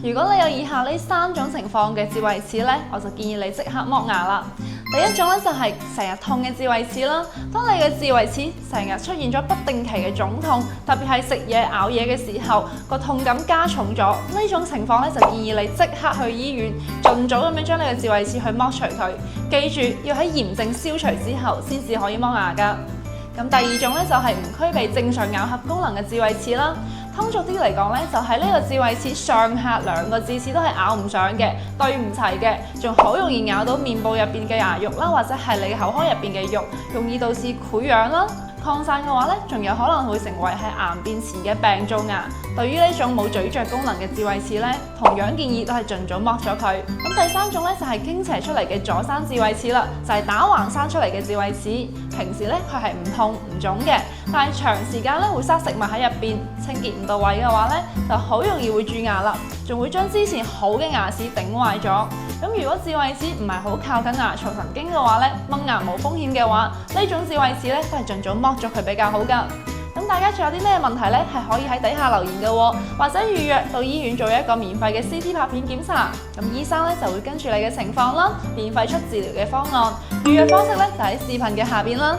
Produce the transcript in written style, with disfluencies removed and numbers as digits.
如果你有以下呢3種情況嘅智慧齒呢，我就建議你即刻剝牙啦。第一種咧就係成日痛嘅智慧齒啦。當你嘅智慧齒成日出現咗不定期嘅腫痛，特別係食嘢咬嘢嘅時候，個痛感加重咗，呢種情況咧就建議你即刻去醫院，盡早咁樣將你嘅智慧齒去剝除佢。記住要喺炎症消除之後先至可以剝牙㗎。咁第二種咧就係唔具備正常咬合功能嘅智慧齒啦。通俗啲嚟講咧，就係呢個智慧齒上下兩個智齒都係咬唔上嘅，對唔齊嘅，仲好容易咬到面部入邊嘅牙肉啦，或者係你口腔入邊嘅肉，容易導致潰瘍啦。擴散嘅話咧，仲有可能會成為係癌變前嘅病灶牙。對於呢種冇咀嚼功能嘅智慧齒咧，同樣建議都係盡早剝咗佢。咁第三種咧就係傾斜出嚟嘅阻生智慧齒啦，就係打橫生出嚟嘅智慧齒。平時咧佢係唔痛唔腫嘅，但係長時間咧會塞食物喺入邊，清潔唔到位嘅話咧，就好容易會蛀牙啦，仲會將之前好嘅牙齒頂壞咗。咁如果智慧齒唔係好靠近牙槽神經嘅話咧，掹牙冇風險嘅話，呢種智慧齒咧都係盡早剝咗佢比較好㗎。咁大家仲有啲咩問題咧，係可以喺底下留言嘅喎，或者預約到醫院做一個免費嘅 CT 拍片檢查，咁醫生咧就會跟住你嘅情況啦，免費出治療嘅方案。預約方式咧就喺視頻嘅下邊啦。